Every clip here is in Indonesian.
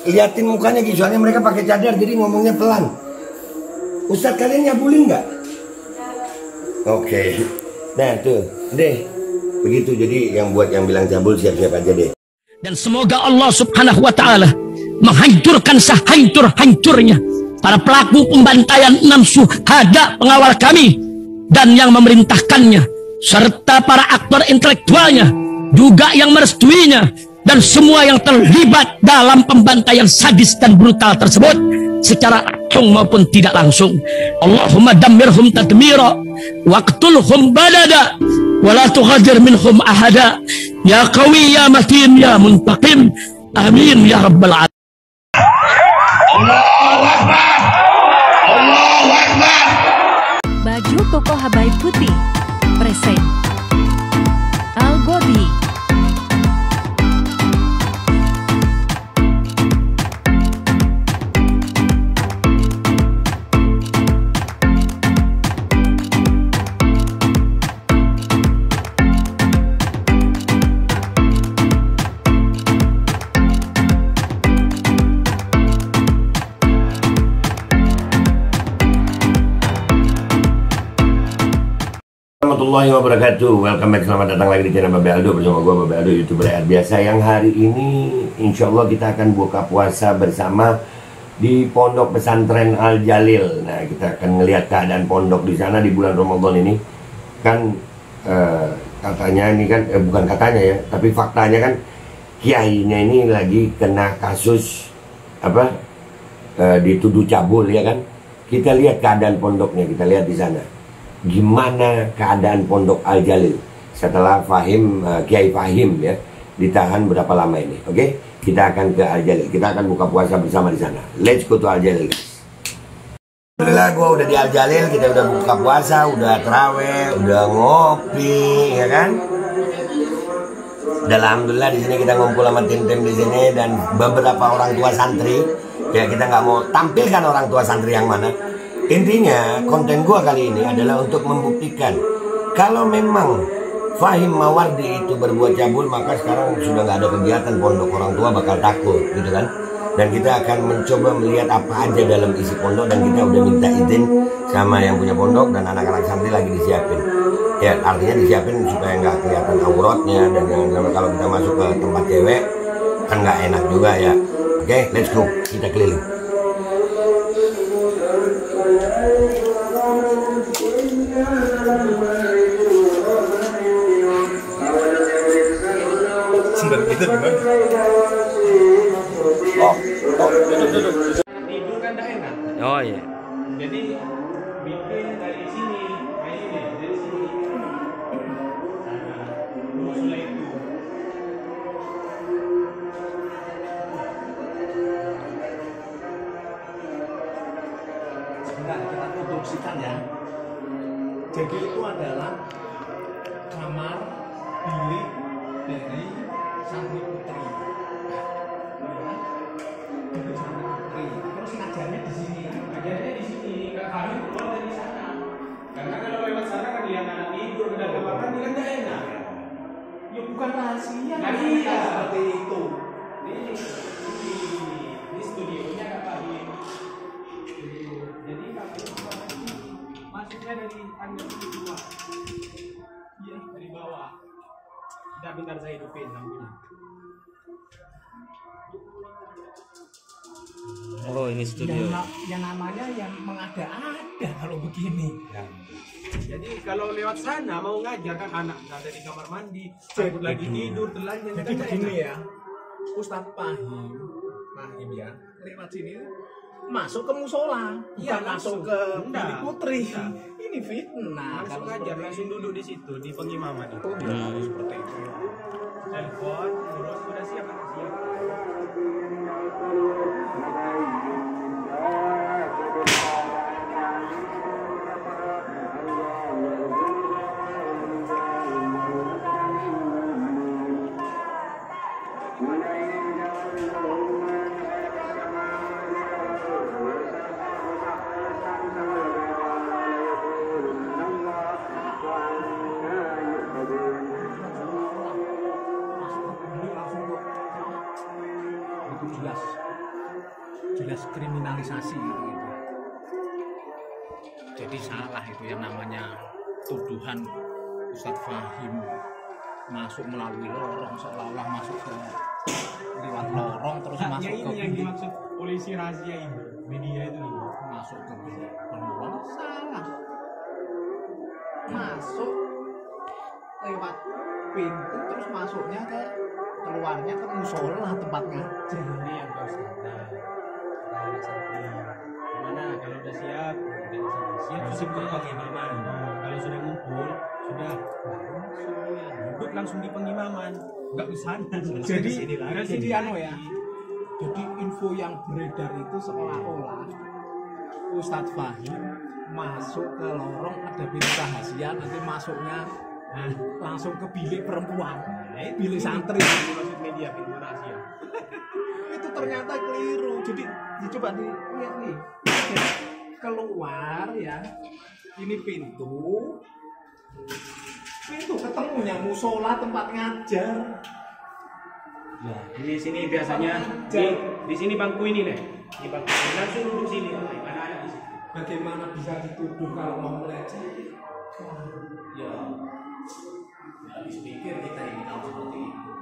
liatin mukanya gitu, soalnya mereka pakai cadar jadi ngomongnya pelan. Ustadz kalian nyabulin nggak? Oke. Nah tuh, deh. Begitu, jadi yang buat yang bilang cabul siap-siap aja deh. Dan semoga Allah subhanahu wa ta'ala menghancurkan sehancur-hancurnya para pelaku pembantaian 6 syuhada pengawal kami dan yang memerintahkannya, serta para aktor intelektualnya juga yang merestuinya, dan semua yang terlibat dalam pembantaian sadis dan brutal tersebut secara langsung maupun tidak langsung. Allahumma dammirhum tadmira waqtulhum balada wala tughadir minhum ahada ya qawi ya matin ya muntaqim amin ya rabbal alamin. Allahu Akbar, Allahu Akbar. Baju koko Habaib Putih present Al Godi. Warahmatullahi wabarakatuh. Welcome back, selamat datang lagi di channel Babe Aldo bersama gue Babe Aldo, YouTuber air biasa. Yang hari ini insya Allah kita akan buka puasa bersama di Pondok Pesantren Al Jalil. Nah, kita akan ngelihat keadaan pondok di sana di bulan Ramadan ini. Kan katanya ini kan bukan katanya ya, tapi faktanya kan kiainya ini lagi kena kasus apa dituduh cabul ya kan. Kita lihat keadaan pondoknya, kita lihat di sana. Gimana keadaan Pondok Al Jalil setelah Kiai Fahim ya ditahan berapa lama ini? Oke, kita akan ke Al Jalil, kita akan buka puasa bersama di sana. Let's go to Al Jalil, guys. Alhamdulillah, gue udah di Al Jalil, kita udah buka puasa, udah terawih, udah ngopi, ya kan? Dan alhamdulillah di sini kita ngumpul sama tim-tim di sini dan beberapa orang tua santri. Ya, kita nggak mau tampilkan orang tua santri yang mana. Intinya konten gua kali ini adalah untuk membuktikan kalau memang Fahim Mawardi itu berbuat cabul, maka sekarang sudah nggak ada kegiatan pondok, orang tua bakal takut gitu kan. Dan kita akan mencoba melihat apa aja dalam isi pondok, dan kita udah minta izin sama yang punya pondok dan anak-anak santri lagi disiapin. Ya artinya disiapin supaya nggak kelihatan auratnya, dan kalau kita masuk ke tempat cewek kan nggak enak juga ya. Oke, let's go, kita keliling. Itu gimana? Duduk. Tidur kan tidak enak. Oh iya. Jadi bikin dari sini, kayak ini, dari sini. Mulai itu. Sebentar kita produksikan ya. Jadi itu adalah kamar bilik dari santri putri. Terus ngajarnya di sini. Ngajarnya di sini. Nggak kami keluar dari sana. Karena kalau lewat sana kan lihat anak tidur ke dalam kamar kan nggak enak. Ya bukan rahasia. Nah, iya seperti itu. Ini studionya Kak Fahim. Jadi kami masuknya dari tangga kedua. Iya dari bawah. Bentar saya hidupin lampunya. Oh ini studio. Yang namanya yang mengada-ada kalau begini. Ya. Jadi kalau lewat sana mau ngajar kan anak ada di kamar mandi, cabut lagi tidur, telanjang. Jadi begini ya, Ustadz Fahim ya, lewat sini masuk ke musola, bukan masuk ke bilik putri. Ini fitnah. Kalau ngajar langsung duduk di situ di pengimaman itu. Seperti itu. Telepon, urus, udah siap kan? Siap. jelas kriminalisasi gitu. Jadi salah itu yang namanya tuduhan Ustadz Fahim masuk melalui lorong, seolah-olah masuk ke lewat lorong terus masuk ke ini yang dimaksud polisi rahasia ini, media itu masuk ke penumpang, salah. Masuk lewat pintu terus masuknya ke keluarnya ke musola tempat ngajar. Ini yang harus kita gimana kalau udah siap pengimaman. Kalau sudah ngumpul sudah duduk langsung di pengimaman, nggak di sana. Jadi jadi info yang beredar itu seolah-olah Ustadz Fahim masuk ke lorong, ada pintu rahasia, nanti masuknya langsung ke bilik perempuan, bilik santri. Maksud media pintu rahasia itu ternyata keliru. Jadi dicoba dilihat nih, keluar ya, ini pintu ketemunya musola tempat ngajar. Nah, ini sini biasanya di sini bangku ini nih. Di bangku ini langsung duduk sini. Anak-anak di sini. Bagaimana bisa dituduh kalau mau meleceh? Ya, habis pikir kita ini tahu seperti itu.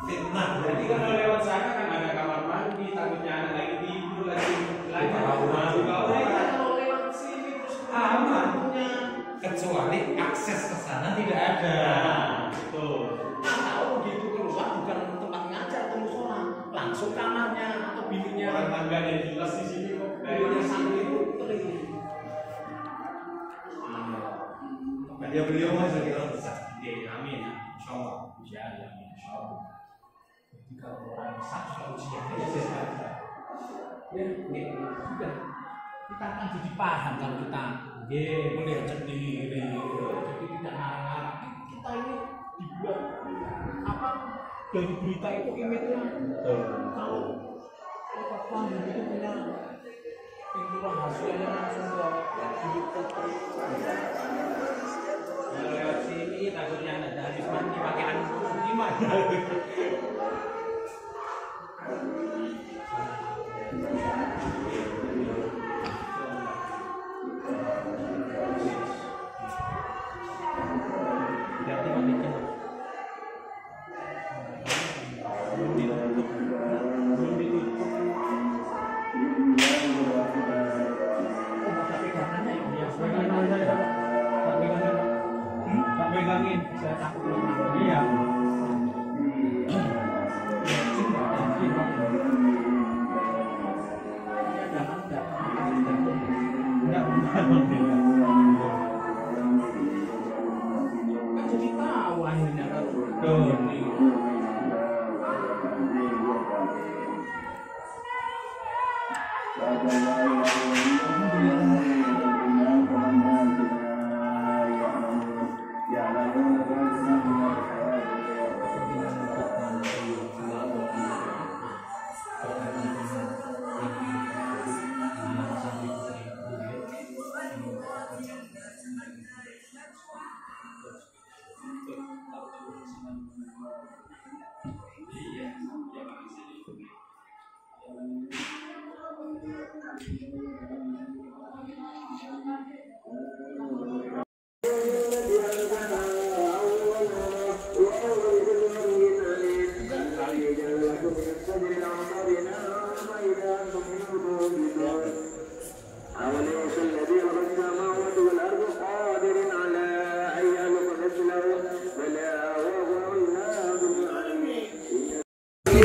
Fitnah. Jadi kalau lewat sana kan ada kamar mandi, takutnya anak lagi tidur lagi Kalau lewat sini terus aman. Kecuali akses ke sana tidak ada. Betul. Tahu begitu keluar bukan tempat ngajar atau musola, langsung kamarnya atau biliknya. Orang tangganya jelas di sini kok. Biliknya santri itu Dia beliau masih kita bisa. Amin. Insyaallah. Amin. Insyaallah. Jika orang satu ujian ya, sudah. Kita akan jadi paham kalau kita melihat sendiri, jadi tidak ngarang-ngarang. Kita ini dibuat apa dari berita itu image-nya. Kalau apa itu punya pintu rahasianya langsung ke Kalau lewat sini takutnya ada habis mandi pakaian gimana? Saya takut iya. Jadi tahu akhirnya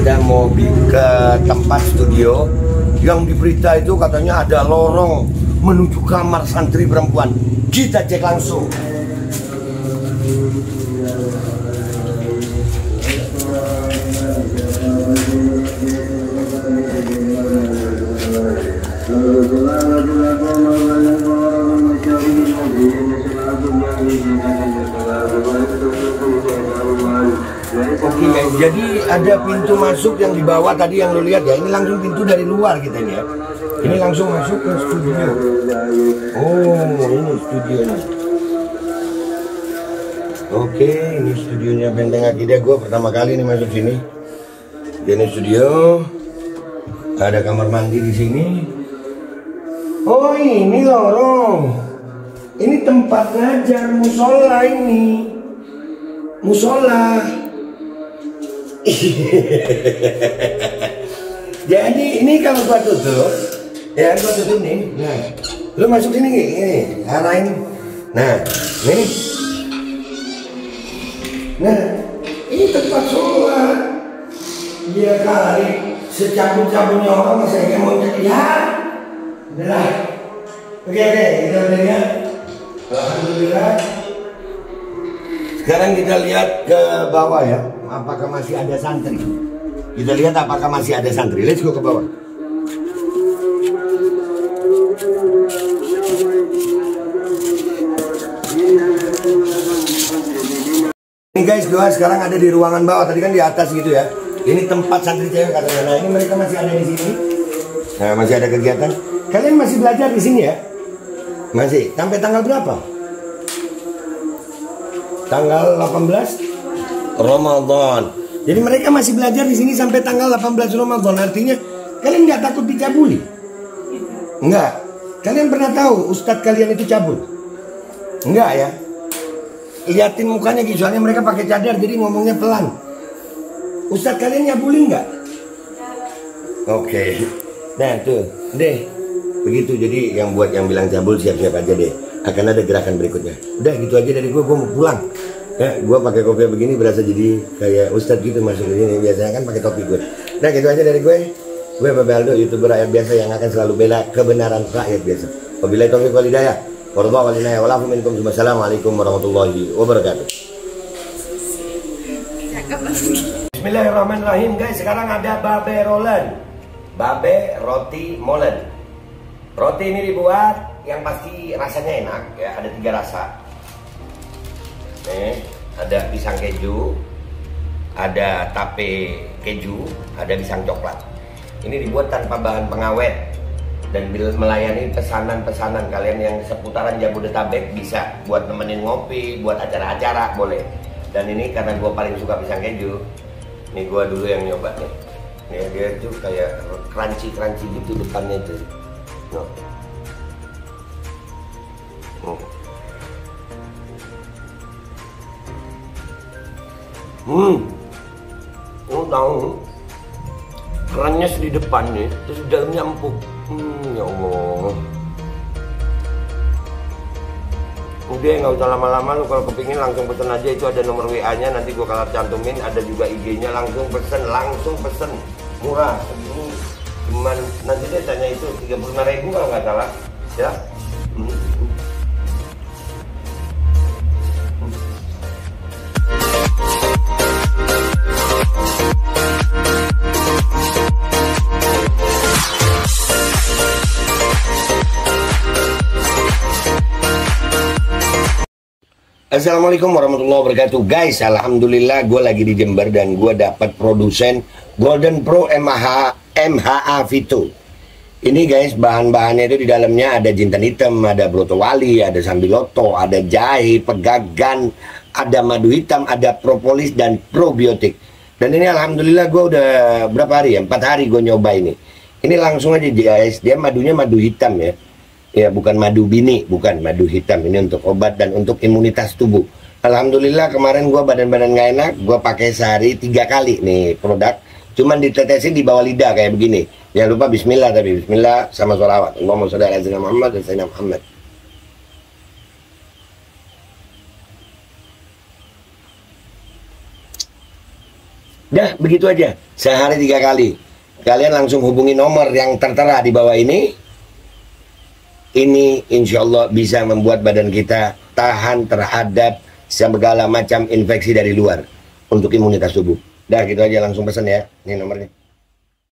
Kita mau ke tempat studio yang di berita itu katanya ada lorong menuju kamar santri perempuan. Kita cek langsung. Oke guys, jadi ada pintu masuk yang di bawah tadi yang lo lihat ya. Ini langsung pintu dari luar kita ini ya. Ini langsung masuk ke studio. Oh, ini studionya. Oke, ini studionya Benteng Akidah. Gue pertama kali nih masuk sini. Ini studio. Ada kamar mandi di sini. Oh ini lorong. Ini tempat ngajar, musola ini. Musola. Jadi ini kalau gua tutup, ya gua tutup nih. Nah, lu masuk sini gini, arahin. Nah, nih. Nah, ini tempat sholat. Dia kali secabut-cabutnya orang masih kayak mau ya. Udah. Oke, kita lihat. Alhamdulillah. Sekarang kita lihat ke bawah ya. Apakah masih ada santri? Kita lihat apakah masih ada santri. Let's go ke bawah. Ini guys, gua sekarang ada di ruangan bawah. Tadi kan di atas gitu ya. Ini tempat santri cewek katanya. Nah, ini mereka masih ada di sini. Nah, masih ada kegiatan. Kalian masih belajar di sini ya? Masih. Sampai tanggal berapa? Tanggal 18 Ramadan. Jadi mereka masih belajar di sini sampai tanggal 18 Ramadan. Artinya kalian nggak takut dicabuli? Enggak. Kalian pernah tahu ustadz kalian itu cabul? Enggak ya? Liatin mukanya gitu, soalnya mereka pakai cadar jadi ngomongnya pelan. Ustadz kalian nyabulin nggak? Oke. Nah tuh, deh. Begitu, jadi yang buat yang bilang cabul siap-siap aja deh. Akan ada gerakan berikutnya. Udah gitu aja dari gue mau pulang. Ya, gue pakai kopi begini berasa jadi kayak ustadz gitu masuk ke sini. Biasanya kan pakai topi gue. Nah gitu aja dari gue. Gue Babe Aldo, YouTuber rakyat biasa yang akan selalu bela kebenaran rakyat biasa. Wabillahi taufiq wal hidayah. Wassalamualaikum warahmatullahi wabarakatuh. Bismillahirrahmanirrahim guys. Sekarang ada Babe Rolen, Babe Roti Molen. Roti ini dibuat yang pasti rasanya enak ya. Ada 3 rasa. Nih, ada pisang keju, ada tape keju, ada pisang coklat. Ini dibuat tanpa bahan pengawet dan melayani pesanan-pesanan kalian yang seputaran Jabodetabek. Bisa buat nemenin ngopi, buat acara-acara boleh. Dan ini karena gue paling suka pisang keju, nih gue dulu yang nyoba nih. Nih dia tuh kayak crunchy gitu depannya tuh. No. Lu tahu kerannya di depan nih, terus di dalamnya empuk. Ya Allah. Udah nggak usah lama-lama, lu kalau kepingin langsung pesen aja, itu ada nomor WA-nya, nanti gua kalau cantumin, ada juga IG-nya, langsung pesen, murah. Segini cuman nanti dia tanya itu 35.000 kalau nggak salah, ya. Assalamualaikum warahmatullahi wabarakatuh. Guys, alhamdulillah gue lagi di Jember dan gue dapat produsen Golden Pro MHA Vito. Ini guys, bahan-bahannya itu di dalamnya ada jintan hitam, ada broto wali, ada sambiloto, ada jahe, pegagan, ada madu hitam, ada propolis dan probiotik. Dan ini alhamdulillah gue udah berapa hari ya? 4 hari gue nyoba ini. Ini langsung aja guys, dia madunya madu hitam ya. Ya bukan madu bini, bukan madu hitam. Ini untuk obat dan untuk imunitas tubuh. Alhamdulillah kemarin gue badan-badan gak enak, gue pakai sehari 3 kali nih produk. Cuman ditetesin di bawah lidah kayak begini. Jangan lupa bismillah, tapi bismillah sama sholawat. Allahumma sholli ala sayyidina Muhammad dan sayyidina Muhammad. Dah begitu aja, sehari 3 kali. Kalian langsung hubungi nomor yang tertera di bawah ini. Ini insya Allah bisa membuat badan kita tahan terhadap segala macam infeksi dari luar untuk imunitas tubuh. Dah gitu aja, langsung pesan ya. Ini nomornya.